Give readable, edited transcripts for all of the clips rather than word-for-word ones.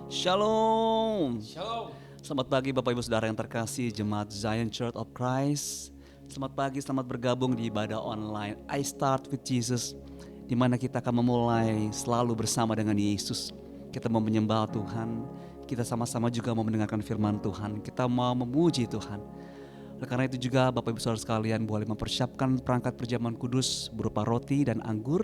Shalom. Shalom. Selamat pagi Bapak Ibu Saudara yang terkasih Jemaat Zion Church of Christ. Selamat pagi, selamat bergabung di ibadah online I Start with Jesus, di mana kita akan memulai selalu bersama dengan Yesus. Kita mau menyembah Tuhan, kita sama-sama juga mau mendengarkan firman Tuhan, kita mau memuji Tuhan. Oleh karena itu juga Bapak Ibu Saudara sekalian boleh mempersiapkan perangkat perjamuan kudus berupa roti dan anggur,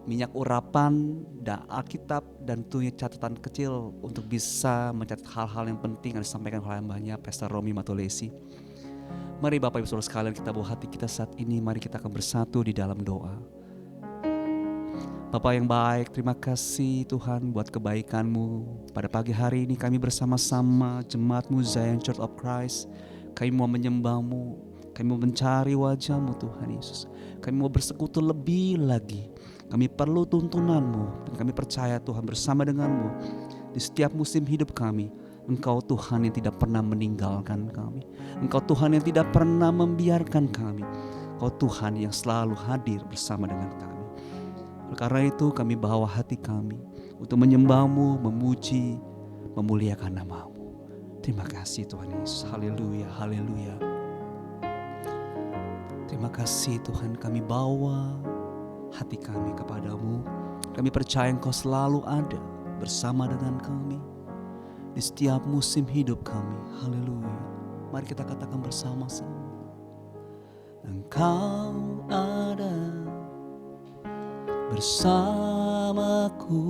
minyak urapan, dan Alkitab, dan tentunya catatan kecil untuk bisa mencatat hal-hal yang penting yang disampaikan oleh hambanya Pastor Romi Matolesi. Mari Bapak Ibu Saudara sekalian kita bawa hati kita saat ini, mari kita akan bersatu di dalam doa. Bapa yang baik, terima kasih Tuhan buat kebaikan-Mu. Pada pagi hari ini kami bersama-sama jemaat-Mu Zion Church of Christ. Kami mau menyembah-Mu, kami mau mencari wajah-Mu Tuhan Yesus. Kami mau bersekutu lebih lagi. Kami perlu tuntunan-Mu dan kami percaya Tuhan bersama dengan-Mu di setiap musim hidup kami. Engkau Tuhan yang tidak pernah meninggalkan kami. Engkau Tuhan yang tidak pernah membiarkan kami. Engkau Tuhan yang selalu hadir bersama dengan kami. Oleh karena itu kami bawa hati kami untuk menyembah-Mu, memuji, memuliakan nama-Mu. Terima kasih Tuhan Yesus. Haleluya, haleluya. Terima kasih Tuhan, kami bawa hati kami kepadamu. Kami percaya Engkau selalu ada bersama dengan kami di setiap musim hidup kami. Haleluya. Mari kita katakan bersama-sama. Engkau ada bersamaku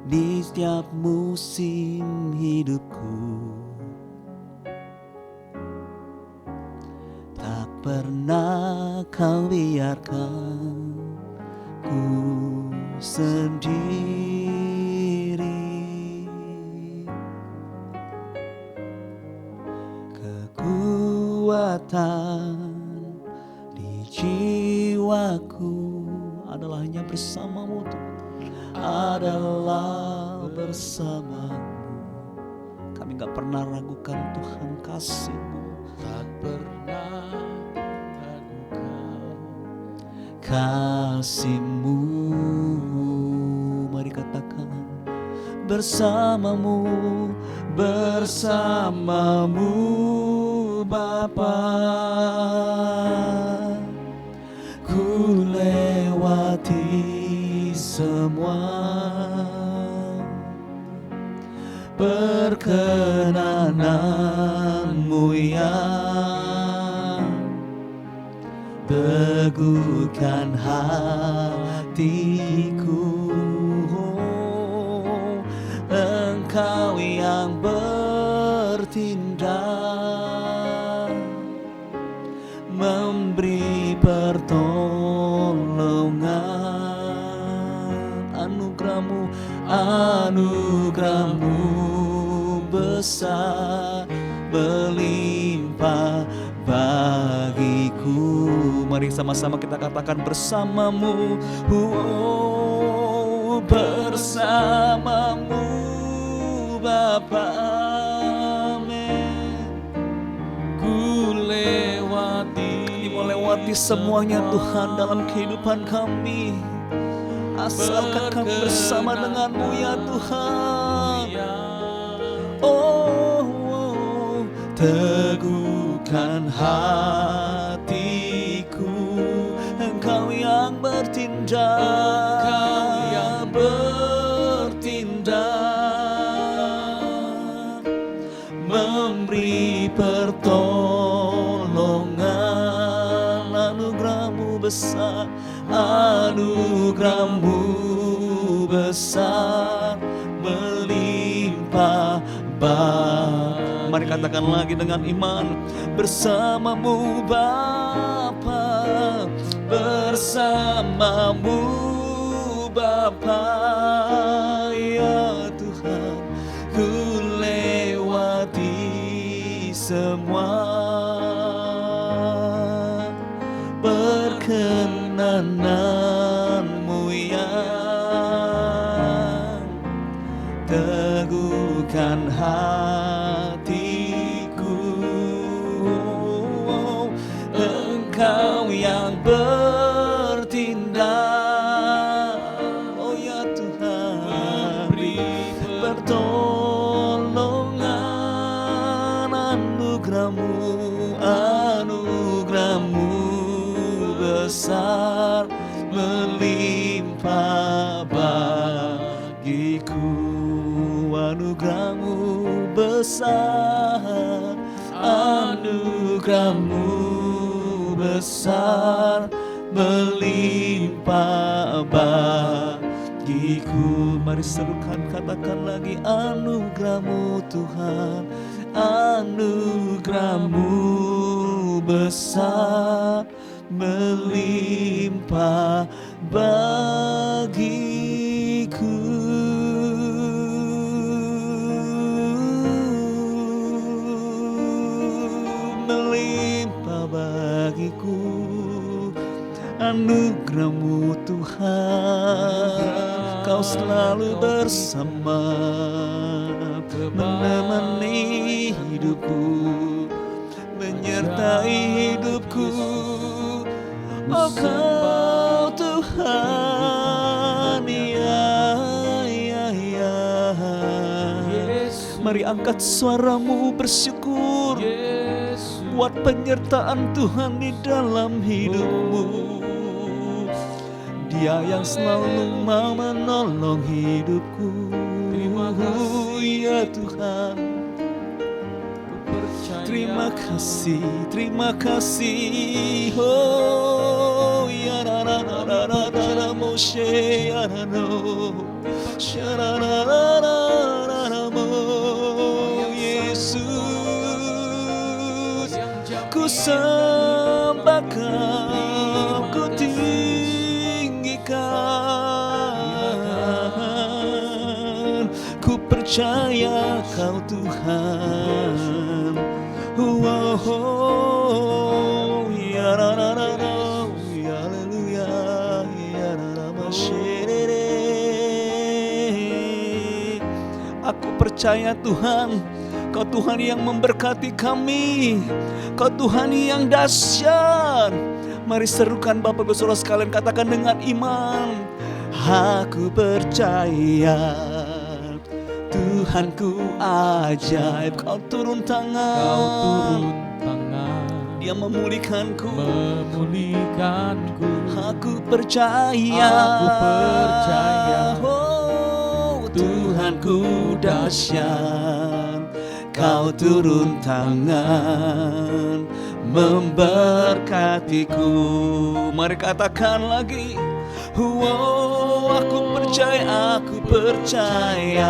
di setiap musim hidupku. Tak pernah kau biarkan ku sendiri. Kekuatan di jiwaku adalah hanya bersamamu Tuhan, adalah bersamamu. Kami gak pernah ragukan Tuhan kasih-Mu, Tak pernah ragukan kasih-Mu. Mari katakan bersamamu, bersamamu Bapa. Ku lewati semua perkenanan-Mu yang teguhkan hatiku. Engkau yang bertindak, memberi pertolongan. Anugerah-Mu, anugerah-Mu besar, berlimpah bagiku. Mari sama-sama kita katakan bersamamu, bersamamu Bapa. Amin. Ku lewati, melewati semuanya Tuhan dalam kehidupan kami, asalkan kami bersama dengan-Mu ya Tuhan. Oh, teguhkan hatiku. Engkau yang bertindak, Engkau yang bertindak, memberi pertolongan. Anugerah-Mu besar, anugerah-Mu besar, melimpah. Mari katakan lagi dengan iman, bersamamu Bapa, bersamamu Bapa. Ya Tuhan, ku lewati semua perkenanan-Mu yang teguhkan hatiku. Engkau yang bertindak, oh ya Tuhan, anugerah-Mu besar melimpah bagiku. Anugerah-Mu besar, anugerah-Mu besar melimpah bagiku. Mari serukan, katakan lagi, anugerah-Mu Tuhan, anugerah-Mu besar melimpah bagiku. Melimpah bagiku anugerah-Mu Tuhan. Kau selalu bersama, menemani hidupku, menyertai hidupku. Oh Kau Tuhan, ya, ya, ya. Mari angkat suaramu bersyukur buat penyertaan Tuhan di dalam hidupmu. Dia yang selalu mau menolong hidupku. Terima kasih ya Tuhan. Terima kasih, terima kasih. Oh ya ra ra ra ra ra ra ra Moshe ya ra no. Shara ra ra ra ra ra mo Yesus. Ku sembah Kau, ku tinggikan. Ku percaya Kau Tuhan. Oh, ya ra ra ra ra, ya haleluya, ya ra ra masyerere. Aku percaya Tuhan, Kau Tuhan yang memberkati kami, Kau Tuhan yang dahsyat. Mari serukan Bapak Ibu Saudara sekalian, katakan dengan iman. Aku percaya Tuhanku ajaib, Kau turun tangan, Dia memulihkanku, Aku percaya, oh Tuhanku dahsyat, Kau turun tangan memberkatiku. Mari katakan lagi. Wow, aku percaya,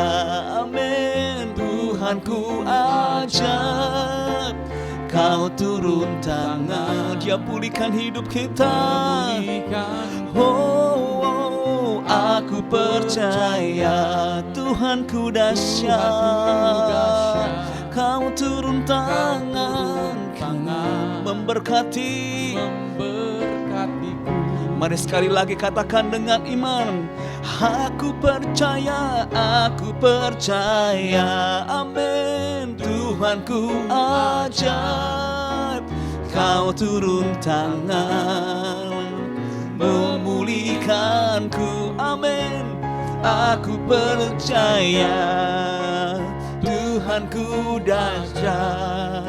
amin. Tuhanku ajaib, Kau turun tangan, Dia pulihkan hidup kita. Oh, aku percaya Tuhanku dahsyat, Kau turun tangan, memberkati. Mari sekali lagi katakan dengan iman. Aku percaya, amin. Tuhanku ajaib, Kau turun tangan, memulihkanku, amin. Aku percaya, Tuhanku dahsyat,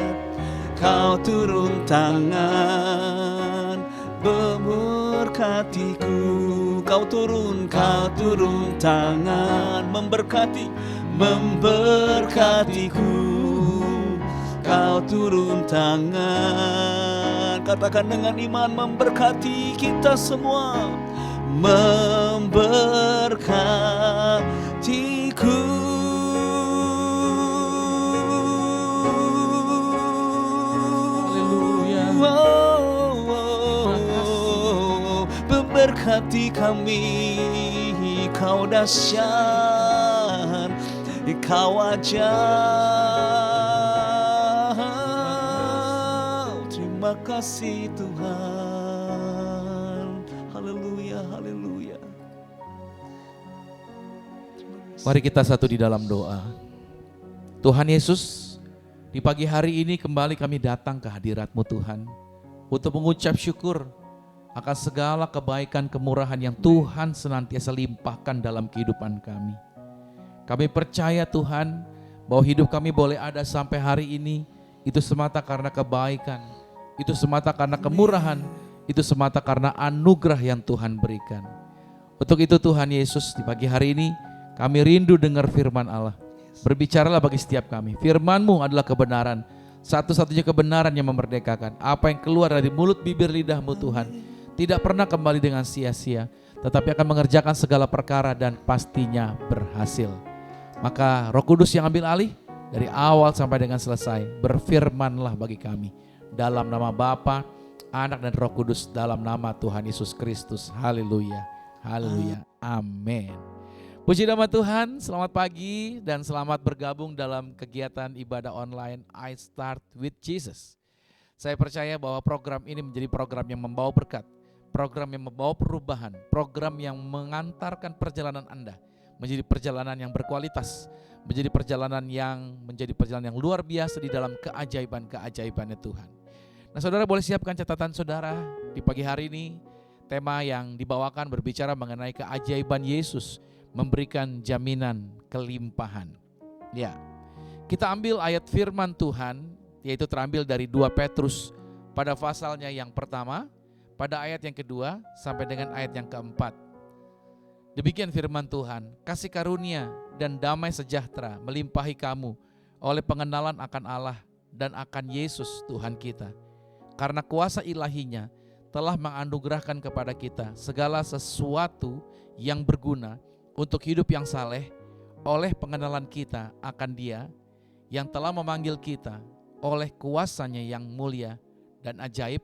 Kau turun tangan, memberkatiku. Kau turun tangan, memberkatiku. Kau turun tangan, katakan dengan iman, memberkati kita semua, memberkatiku. Memberkati kami, Kau dahsyat, Kau ajaib. Terima kasih Tuhan. Haleluya, haleluya. Mari kita satu di dalam doa. Tuhan Yesus, di pagi hari ini kembali kami datang ke hadirat-Mu Tuhan, untuk mengucap syukur akan segala kebaikan kemurahan yang Tuhan senantiasa limpahkan dalam kehidupan kami. Kami percaya Tuhan, bahwa hidup kami boleh ada sampai hari ini, itu semata karena kebaikan, itu semata karena kemurahan, itu semata karena anugerah yang Tuhan berikan. Untuk itu Tuhan Yesus, di pagi hari ini kami rindu dengar firman Allah. Berbicaralah bagi setiap kami. Firman-Mu adalah kebenaran, satu-satunya kebenaran yang memerdekakan. Apa yang keluar dari mulut bibir lidahmu Tuhan tidak pernah kembali dengan sia-sia, tetapi akan mengerjakan segala perkara dan pastinya berhasil. Maka Roh Kudus yang ambil alih dari awal sampai dengan selesai, berfirmanlah bagi kami dalam nama Bapa, Anak dan Roh Kudus, dalam nama Tuhan Yesus Kristus. Haleluya, haleluya, amin. Puji nama Tuhan, selamat pagi dan selamat bergabung dalam kegiatan ibadah online I Start with Jesus. Saya percaya bahwa program ini menjadi program yang membawa berkat, program yang membawa perubahan, program yang mengantarkan perjalanan Anda menjadi perjalanan yang berkualitas, menjadi perjalanan yang luar biasa di dalam keajaiban-keajaibannya Tuhan. Nah, saudara boleh siapkan catatan saudara di pagi hari ini. Tema yang dibawakan berbicara mengenai keajaiban Yesus memberikan jaminan kelimpahan. Ya, kita ambil ayat firman Tuhan, yaitu terambil dari 2 Petrus pada pasalnya yang pertama, pada ayat yang kedua sampai dengan ayat yang keempat. Demikian firman Tuhan, kasih karunia dan damai sejahtera melimpahi kamu oleh pengenalan akan Allah dan akan Yesus Tuhan kita. Karena kuasa ilahinya telah menganugerahkan kepada kita segala sesuatu yang berguna untuk hidup yang saleh oleh pengenalan kita akan Dia yang telah memanggil kita oleh kuasanya yang mulia dan ajaib.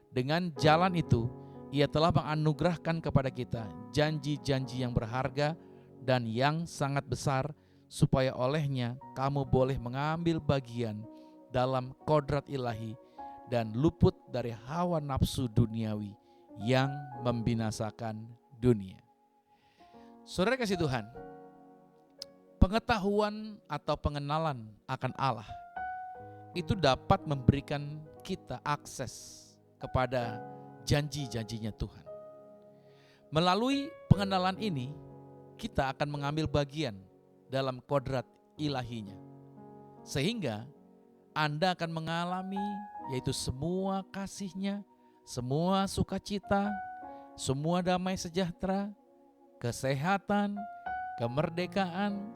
Dengan jalan itu Ia telah menganugerahkan kepada kita janji-janji yang berharga dan yang sangat besar, supaya olehnya kamu boleh mengambil bagian dalam kodrat ilahi dan luput dari hawa nafsu duniawi yang membinasakan dunia. Saudara kasih Tuhan, pengetahuan atau pengenalan akan Allah itu dapat memberikan kita akses kepada janji-janjinya Tuhan. Melalui pengenalan ini, kita akan mengambil bagian dalam kodrat ilahinya. Sehingga Anda akan mengalami yaitu semua kasih-Nya, semua sukacita, semua damai sejahtera, kesehatan, kemerdekaan,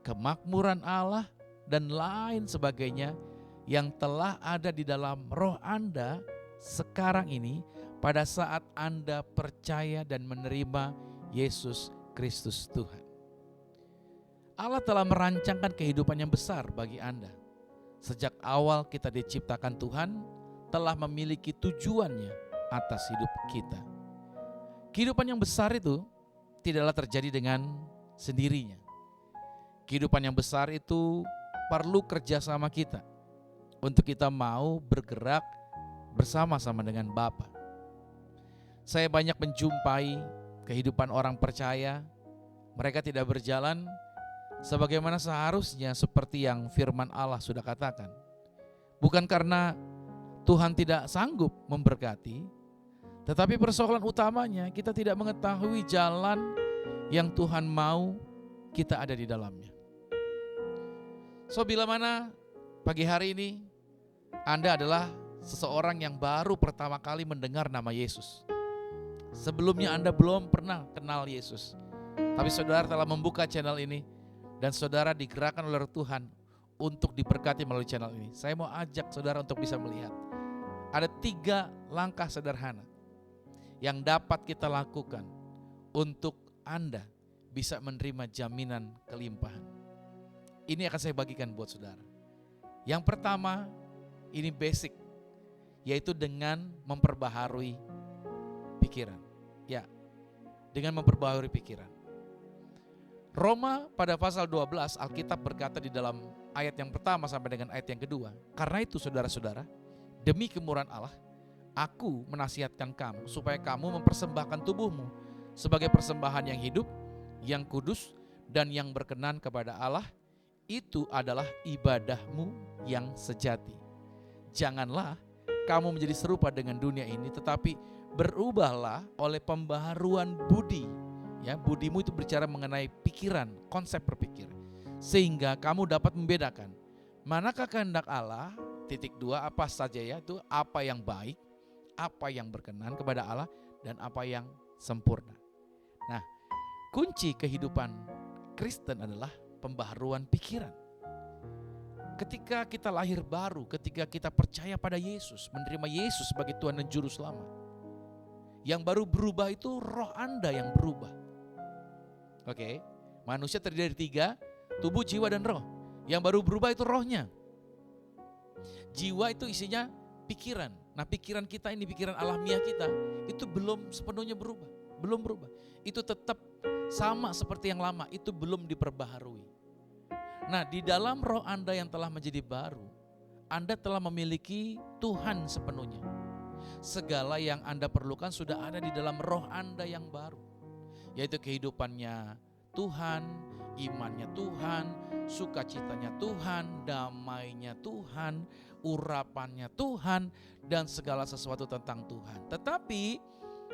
kemakmuran Allah, dan lain sebagainya yang telah ada di dalam roh Anda sekarang ini pada saat Anda percaya dan menerima Yesus Kristus Tuhan. Allah telah merancangkan kehidupan yang besar bagi Anda. Sejak awal kita diciptakan, Tuhan telah memiliki tujuannya atas hidup kita. Kehidupan yang besar itu tidaklah terjadi dengan sendirinya. Kehidupan yang besar itu perlu kerjasama kita untuk kita mau bergerak bersama-sama dengan Bapa. Saya banyak menjumpai kehidupan orang percaya, mereka tidak berjalan sebagaimana seharusnya seperti yang firman Allah sudah katakan. Bukan karena Tuhan tidak sanggup memberkati, tetapi persoalan utamanya kita tidak mengetahui jalan yang Tuhan mau kita ada di dalamnya. So, bila mana pagi hari ini Anda adalah seseorang yang baru pertama kali mendengar nama Yesus. Sebelumnya Anda belum pernah kenal Yesus, tapi saudara telah membuka channel ini dan saudara digerakkan oleh Tuhan untuk diberkati melalui channel ini. Saya mau ajak saudara untuk bisa melihat ada 3 langkah sederhana yang dapat kita lakukan untuk Anda bisa menerima jaminan kelimpahan. Ini akan saya bagikan buat saudara. Yang pertama, ini basic, yaitu dengan memperbaharui pikiran. Ya, dengan memperbaharui pikiran. Roma pada pasal 12 Alkitab berkata di dalam ayat yang pertama sampai dengan ayat yang kedua, karena itu saudara-saudara, demi kemurahan Allah, aku menasihatkan kamu supaya kamu mempersembahkan tubuhmu sebagai persembahan yang hidup, yang kudus, dan yang berkenan kepada Allah. Itu adalah ibadahmu yang sejati. Janganlah kamu menjadi serupa dengan dunia ini, tetapi berubahlah oleh pembaharuan budi. Ya, budimu itu bicara mengenai pikiran, konsep berpikir, sehingga kamu dapat membedakan manakah kehendak Allah, Titik 2, apa saja ya? Itu apa yang baik, apa yang berkenan kepada Allah, dan apa yang sempurna. Nah, kunci kehidupan Kristen adalah pembaharuan pikiran. Ketika kita lahir baru, ketika kita percaya pada Yesus, menerima Yesus sebagai Tuhan dan Juru Selamat, yang baru berubah itu roh Anda yang berubah. Oke, manusia terdiri dari 3, tubuh, jiwa, dan roh. Yang baru berubah itu rohnya. Jiwa itu isinya pikiran. Nah, pikiran kita ini, pikiran alamiah kita, itu belum sepenuhnya berubah. Belum berubah. Itu tetap sama seperti yang lama, itu belum diperbaharui. Nah, di dalam roh Anda yang telah menjadi baru, Anda telah memiliki Tuhan sepenuhnya. Segala yang Anda perlukan sudah ada di dalam roh Anda yang baru, yaitu kehidupannya Tuhan, imannya Tuhan, sukacitanya Tuhan, damainya Tuhan, urapannya Tuhan, dan segala sesuatu tentang Tuhan. Tetapi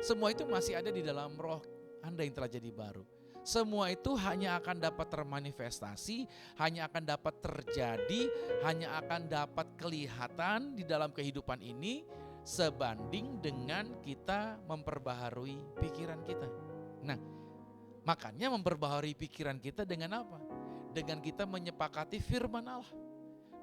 semua itu masih ada di dalam roh Anda yang telah jadi baru. Semua itu hanya akan dapat termanifestasi, hanya akan dapat terjadi, hanya akan dapat kelihatan di dalam kehidupan ini sebanding dengan kita memperbaharui pikiran kita. Nah, makanya memperbaharui pikiran kita dengan apa? Dengan kita menyepakati firman Allah.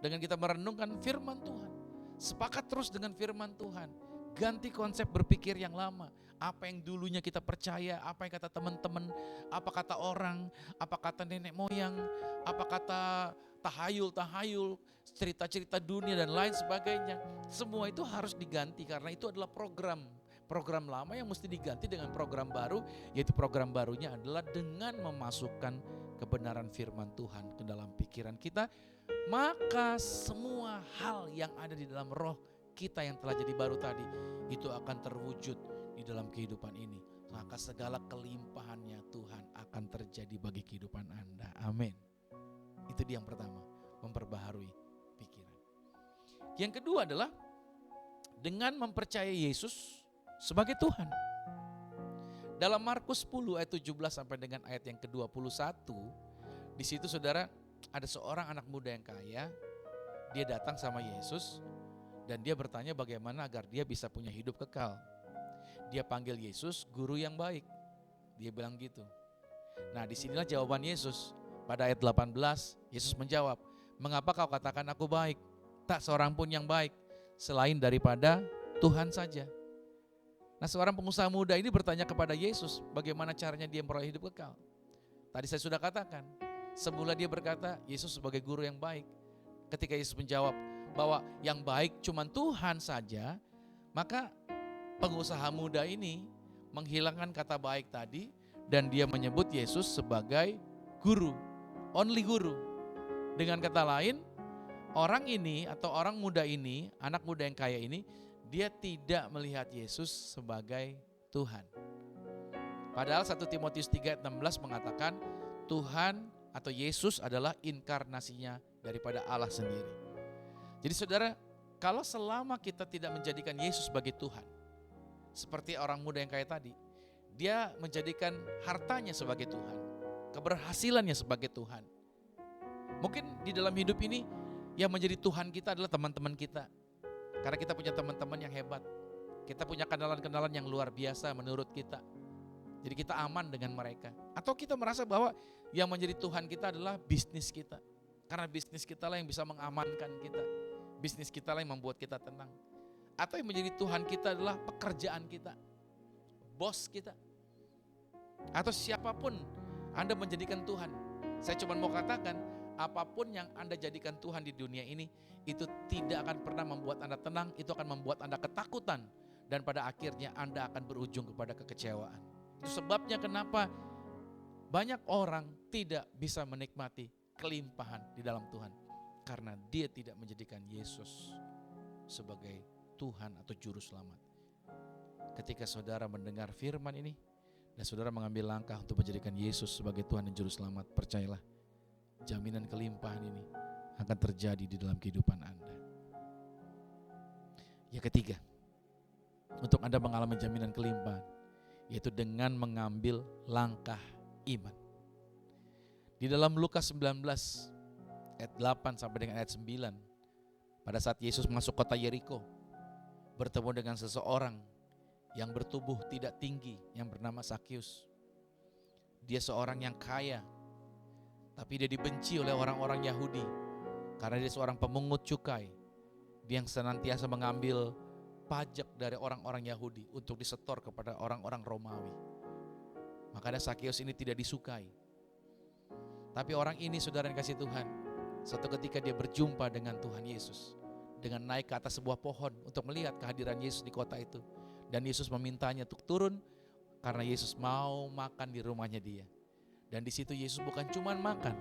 Dengan kita merenungkan firman Tuhan. Sepakat terus dengan firman Tuhan. Ganti konsep berpikir yang lama. Apa yang dulunya kita percaya, apa yang kata teman-teman, apa kata orang, apa kata nenek moyang, apa kata tahayul, cerita-cerita dunia dan lain sebagainya. Semua itu harus diganti karena itu adalah program lama yang mesti diganti dengan program baru, yaitu program barunya adalah dengan memasukkan kebenaran firman Tuhan ke dalam pikiran kita. Maka semua hal yang ada di dalam roh kita yang telah jadi baru tadi, itu akan terwujud di dalam kehidupan ini. Maka segala kelimpahannya Tuhan akan terjadi bagi kehidupan Anda. Amin. Itu dia yang pertama, memperbaharui pikiran. Yang kedua adalah dengan mempercayai Yesus sebagai Tuhan. Dalam Markus 10 ayat 17 sampai dengan ayat yang ke-21, di situ saudara, ada seorang anak muda yang kaya, dia datang sama Yesus dan dia bertanya bagaimana agar dia bisa punya hidup kekal. Dia panggil Yesus guru yang baik. Dia bilang gitu. Nah, disinilah jawaban Yesus. Pada ayat 18, Yesus menjawab, "Mengapa kau katakan aku baik? Tak seorang pun yang baik selain daripada Tuhan saja." Nah, seorang pengusaha muda ini bertanya kepada Yesus bagaimana caranya dia memperoleh hidup kekal. Tadi saya sudah katakan, semula dia berkata Yesus sebagai guru yang baik. Ketika Yesus menjawab bahwa yang baik cuma Tuhan saja, maka pengusaha muda ini menghilangkan kata baik tadi dan dia menyebut Yesus sebagai guru, only guru. Dengan kata lain, orang ini atau orang muda ini, anak muda yang kaya ini, dia tidak melihat Yesus sebagai Tuhan. Padahal 1 Timotius 3 ayat 16 mengatakan Tuhan atau Yesus adalah inkarnasinya daripada Allah sendiri. Jadi saudara, kalau selama kita tidak menjadikan Yesus sebagai Tuhan, seperti orang muda yang kaya tadi, dia menjadikan hartanya sebagai Tuhan, keberhasilannya sebagai Tuhan. Mungkin di dalam hidup ini yang menjadi Tuhan kita adalah teman-teman kita. Karena kita punya teman-teman yang hebat. Kita punya kenalan-kenalan yang luar biasa menurut kita. Jadi kita aman dengan mereka. Atau kita merasa bahwa yang menjadi Tuhan kita adalah bisnis kita. Karena bisnis kita lah yang bisa mengamankan kita. Bisnis kita lah yang membuat kita tenang. Atau yang menjadi Tuhan kita adalah pekerjaan kita. Bos kita. Atau siapapun Anda menjadikan Tuhan. Saya cuma mau katakan, apapun yang Anda jadikan Tuhan di dunia ini, itu tidak akan pernah membuat Anda tenang, itu akan membuat Anda ketakutan. Dan pada akhirnya Anda akan berujung kepada kekecewaan. Itu sebabnya kenapa banyak orang tidak bisa menikmati kelimpahan di dalam Tuhan. Karena dia tidak menjadikan Yesus sebagai Tuhan atau Juru Selamat. Ketika saudara mendengar firman ini, dan saudara mengambil langkah untuk menjadikan Yesus sebagai Tuhan dan Juru Selamat, percayalah, jaminan kelimpahan ini akan terjadi di dalam kehidupan Anda. Yang ketiga, untuk Anda mengalami jaminan kelimpahan, yaitu dengan mengambil langkah iman. Di dalam Lukas 19 ayat 8 sampai dengan ayat 9, Pada saat Yesus masuk kota Yeriko, bertemu dengan seseorang yang bertubuh tidak tinggi yang bernama Sakius. Dia seorang yang kaya, tapi dia dibenci oleh orang-orang Yahudi karena dia seorang pemungut cukai. Dia yang senantiasa mengambil pajak dari orang-orang Yahudi untuk disetor kepada orang-orang Romawi. Makanya Sakius ini tidak disukai. Tapi orang ini, saudara yang kasih Tuhan, suatu ketika dia berjumpa dengan Tuhan Yesus, dengan naik ke atas sebuah pohon untuk melihat kehadiran Yesus di kota itu. Dan Yesus memintanya untuk turun karena Yesus mau makan di rumahnya dia. Dan di situ Yesus bukan cuma makan,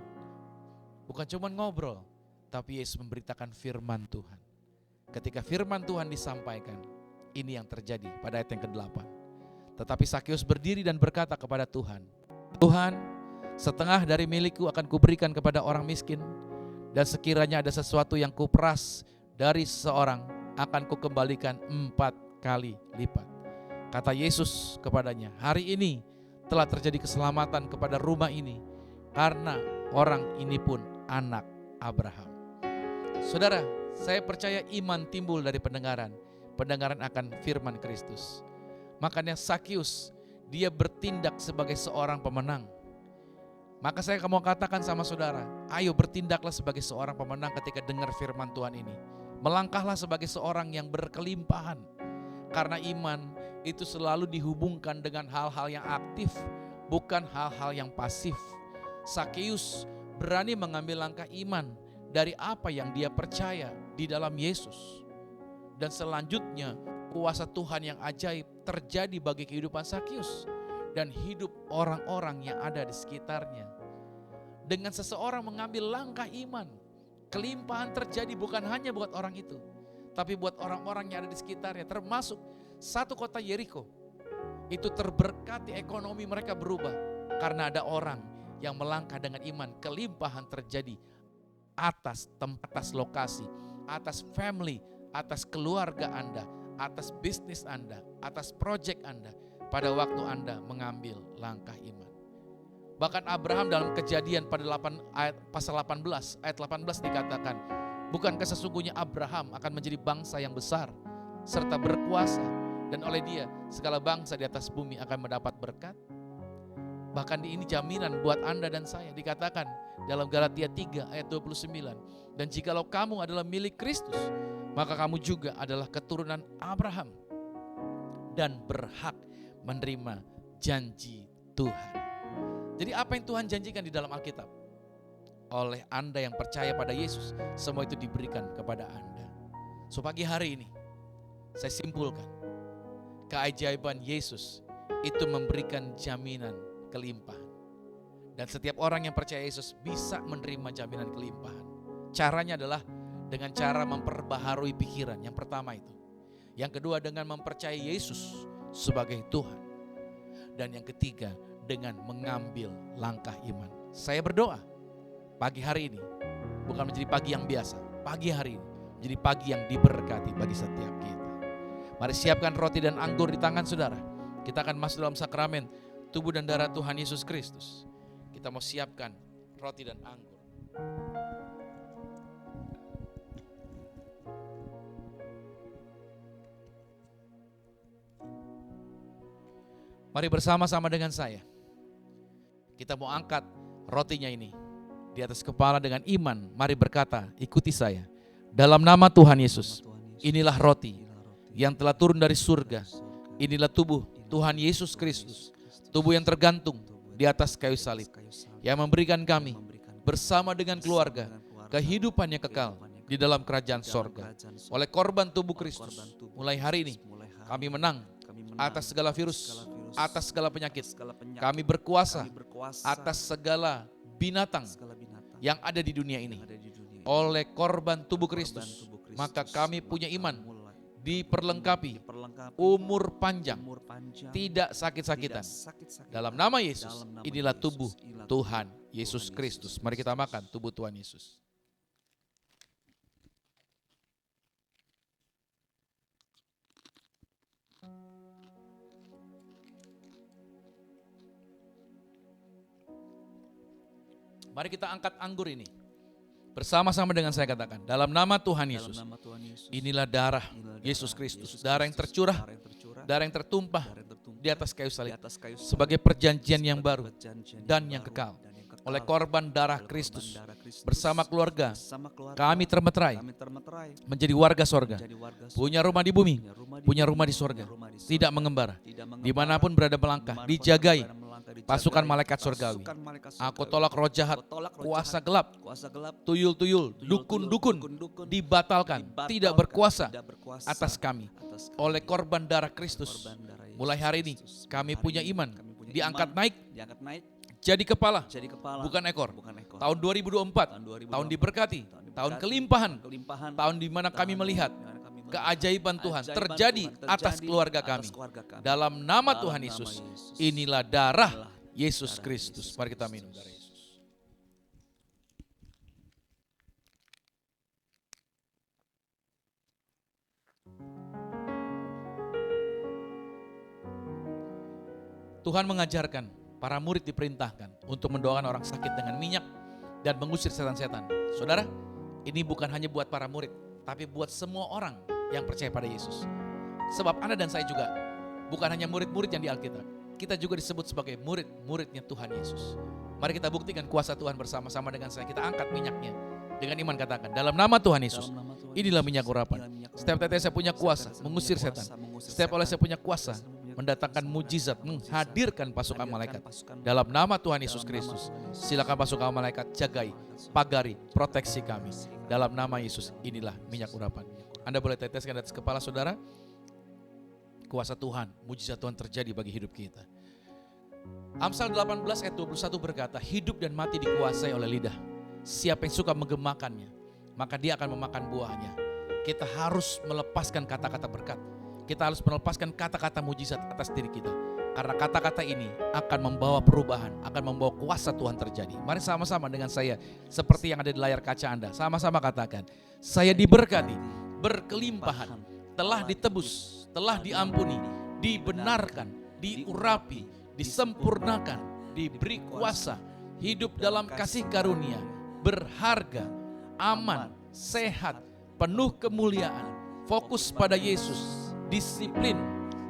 bukan cuma ngobrol, tapi Yesus memberitakan firman Tuhan. Ketika firman Tuhan disampaikan, ini yang terjadi pada ayat yang ke-8. Tetapi Sakius berdiri dan berkata kepada Tuhan, Tuhan, setengah dari milikku akan kuberikan kepada orang miskin, dan sekiranya ada sesuatu yang kuperas dari seseorang, akan kukembalikan 4 kali lipat. Kata Yesus kepadanya, hari ini telah terjadi keselamatan kepada rumah ini, karena orang ini pun anak Abraham. Saudara, saya percaya iman timbul dari pendengaran. Pendengaran akan firman Kristus. Makanya Sakius, dia bertindak sebagai seorang pemenang. Maka saya mau katakan sama saudara, ayo bertindaklah sebagai seorang pemenang ketika dengar firman Tuhan ini. Melangkahlah sebagai seorang yang berkelimpahan. Karena iman itu selalu dihubungkan dengan hal-hal yang aktif, bukan hal-hal yang pasif. Sakius berani mengambil langkah iman dari apa yang dia percaya di dalam Yesus. Dan selanjutnya kuasa Tuhan yang ajaib terjadi bagi kehidupan Sakius dan hidup orang-orang yang ada di sekitarnya. Dengan seseorang mengambil langkah iman, kelimpahan terjadi bukan hanya buat orang itu, tapi buat orang-orang yang ada di sekitarnya, termasuk satu kota Yeriko. Itu terberkati, ekonomi mereka berubah karena ada orang yang melangkah dengan iman. Kelimpahan terjadi atas tempat, atas lokasi, atas family, atas keluarga Anda, atas bisnis Anda, atas proyek Anda, pada waktu Anda mengambil langkah iman. Bahkan Abraham dalam Kejadian pada pasal 18 ayat 18 dikatakan, bukankah sesungguhnya Abraham akan menjadi bangsa yang besar serta berkuasa, dan oleh dia segala bangsa di atas bumi akan mendapat berkat. Bahkan ini jaminan buat Anda dan saya, dikatakan dalam Galatia 3 ayat 29, dan jikalau kamu adalah milik Kristus, maka kamu juga adalah keturunan Abraham dan berhak menerima janji Tuhan. Jadi apa yang Tuhan janjikan di dalam Alkitab? Oleh Anda yang percaya pada Yesus, semua itu diberikan kepada Anda. So pagi hari ini, saya simpulkan, keajaiban Yesus itu memberikan jaminan kelimpahan. Dan setiap orang yang percaya Yesus bisa menerima jaminan kelimpahan. Caranya adalah dengan cara memperbaharui pikiran, yang pertama itu. Yang kedua dengan mempercayai Yesus sebagai Tuhan. Dan yang ketiga dengan mengambil langkah iman. Saya berdoa pagi hari ini bukan menjadi pagi yang biasa. Pagi hari ini menjadi pagi yang diberkati bagi setiap kita. Mari siapkan roti dan anggur di tangan saudara. Kita akan masuk dalam sakramen tubuh dan darah Tuhan Yesus Kristus. Kita mau siapkan roti dan anggur. Mari bersama-sama dengan saya. Kita mau angkat rotinya ini di atas kepala dengan iman. Mari berkata, ikuti saya. Dalam nama Tuhan Yesus, inilah roti yang telah turun dari surga. Inilah tubuh Tuhan Yesus Kristus, tubuh yang tergantung di atas kayu salib, yang memberikan kami bersama dengan keluarga kehidupan yang kekal di dalam kerajaan sorga. Oleh korban tubuh Kristus, mulai hari ini kami menang atas segala virus, atas segala penyakit. Kami berkuasa atas segala binatang yang ada di dunia ini. Oleh korban tubuh Kristus, maka kami punya iman diperlengkapi umur panjang, tidak sakit-sakitan. Dalam nama Yesus, inilah tubuh Tuhan Yesus Kristus. Mari kita makan tubuh Tuhan Yesus. Mari kita angkat anggur ini Bersama-sama dengan saya katakan, dalam nama Tuhan Dalam Yesus, nama Tuhan Yesus. inilah darah Inilah Yesus darah Kristus, Yesus darah yang Kristus, tercurah, darah yang tercurah, darah yang tertumpah darah yang tertumpah di atas kayu di salib atas kayu salib sebagai perjanjian yang sebagai baru perjanjian dan yang baru kekal. dan yang kekal. Oleh korban darah Oleh korban Kristus, darah Kristus, bersama keluarga, bersama keluarga, kami termeterai kami termeterai menjadi warga sorga, menjadi warga surga, punya rumah di bumi, punya rumah di punya sorga, rumah di surga, tidak mengembara, tidak mengembara, dimanapun berada melangkah, dimanapun dijagai berada melangkah, dijagai, pasukan malaikat surgawi. pasukan malaikat Aku surgawi. tolak roh jahat, Aku tolak roh kuasa jahat, gelap, kuasa gelap, tuyul-tuyul, tuyul-tuyul, dukun-dukun dukun-dukun, dibatalkan, dibatalkan, tidak berkuasa tidak berkuasa atas kami. atas kami. Oleh korban darah Kristus, Korban darah Yesus mulai hari ini Kristus. kami Hari punya ini iman, kami punya diangkat iman, naik diangkat naik jadi kepala, jadi kepala, bukan ekor. bukan ekor. Tahun 2024, Tahun 2024, tahun diberkati, tahun tahun diberkati, kelimpahan, tahun kelimpahan, tahun di mana kami tahun melihat di mana kami melihat keajaiban Tuhan keajaiban terjadi Tuhan atas terjadi keluarga atas kami. keluarga kami. Dalam nama Dalam Tuhan nama Yesus, Yesus. inilah darah Inilah Yesus darah Kristus. Yesus Mari kita Kristus. minum darah Yesus. Tuhan mengajarkan, para murid diperintahkan untuk mendoakan orang sakit dengan minyak dan mengusir setan-setan. Saudara, ini bukan hanya buat para murid, tapi buat semua orang yang percaya pada Yesus. Sebab Anda dan saya juga bukan hanya murid-murid yang di Alkitab, kita juga disebut sebagai murid-muridnya Tuhan Yesus. Mari kita buktikan kuasa Tuhan bersama-sama dengan saya. Kita angkat minyaknya dengan iman, katakan, dalam nama Tuhan Yesus, Dalam nama Tuhan inilah Yesus, minyak urapan. inilah minyak Setiap urapan. tetes saya punya Setiap kuasa tetes saya mengusir punya setan. kuasa mengusir Setiap oleh setan. saya punya kuasa Setiap punya mendatangkan kuasa mujizat, mendatangkan mujizat, menghadirkan pasukan menghadirkan malaikat. pasukan Dalam malaikat. nama Tuhan Dalam Yesus nama Kristus, Tuhan Yesus. silakan pasukan malaikat jagai, pagari, proteksi kami. Dalam nama Yesus, inilah minyak urapan. Anda boleh teteskan di atas kepala saudara. Kuasa Tuhan, mujizat Tuhan terjadi bagi hidup kita. Amsal 18 ayat 21 berkata, hidup dan mati dikuasai oleh lidah. Siapa yang suka menggemakannya, maka dia akan memakan buahnya. Kita harus melepaskan kata-kata berkat. Kita harus melepaskan kata-kata mujizat atas diri kita. Karena kata-kata ini akan membawa perubahan, akan membawa kuasa Tuhan terjadi. Mari sama-sama dengan saya, seperti yang ada di layar kaca Anda. Sama-sama katakan, saya diberkati, berkelimpahan, telah ditebus, telah diampuni, dibenarkan, diurapi, disempurnakan, diberi kuasa, hidup dalam kasih karunia, berharga, aman, sehat, penuh kemuliaan, fokus pada Yesus, disiplin,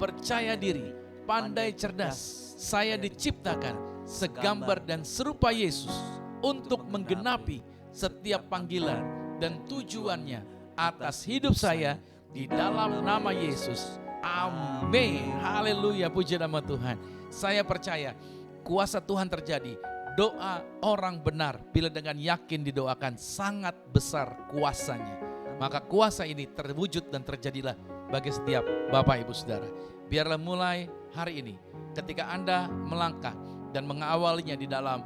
percaya diri, pandai cerdas. Saya diciptakan segambar dan serupa Yesus untuk menggenapi setiap panggilan dan tujuannya atas hidup saya di dalam nama Yesus. Amin. Haleluya, puji nama Tuhan. Saya percaya kuasa Tuhan terjadi. Doa orang benar bila dengan yakin didoakan sangat besar kuasanya. Maka kuasa ini terwujud dan terjadilah bagi setiap Bapak Ibu Saudara. Biarlah mulai hari ini ketika Anda melangkah dan mengawalinya di dalam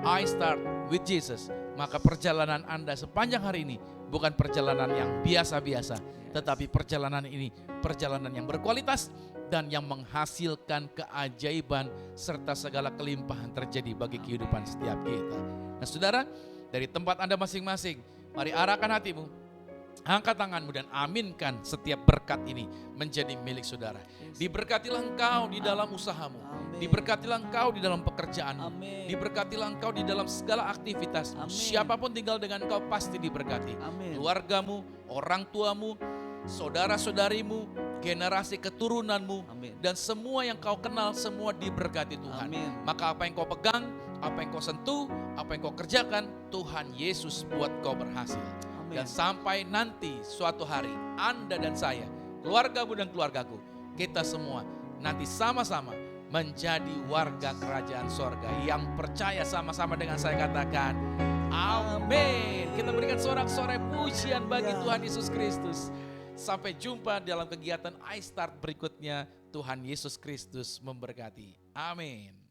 I Start with Jesus, maka perjalanan Anda sepanjang hari ini bukan perjalanan yang biasa-biasa, tetapi perjalanan ini perjalanan yang berkualitas dan yang menghasilkan keajaiban serta segala kelimpahan terjadi bagi kehidupan setiap kita. Nah saudara, dari tempat Anda masing-masing, mari arahkan hatimu, angkat tanganmu dan aminkan setiap berkat ini menjadi milik saudara. Diberkatilah engkau di dalam usahamu, diberkatilah engkau di dalam pekerjaanmu, diberkatilah engkau di dalam segala aktivitasmu. Siapapun tinggal dengan engkau pasti diberkati. Keluargamu, orang tuamu, saudara-saudarimu, generasi keturunanmu, dan semua yang kau kenal, semua diberkati Tuhan. Maka apa yang kau pegang, apa yang kau sentuh, apa yang kau kerjakan, Tuhan Yesus buat kau berhasil. Dan sampai nanti suatu hari Anda dan saya, keluargamu dan keluargaku, kita semua nanti sama-sama menjadi warga kerajaan sorga yang percaya. Sama-sama dengan saya katakan amin. Kita berikan sorak-sorai pujian bagi Tuhan Yesus Kristus. Sampai jumpa dalam kegiatan I Start berikutnya. Tuhan Yesus Kristus memberkati. Amin.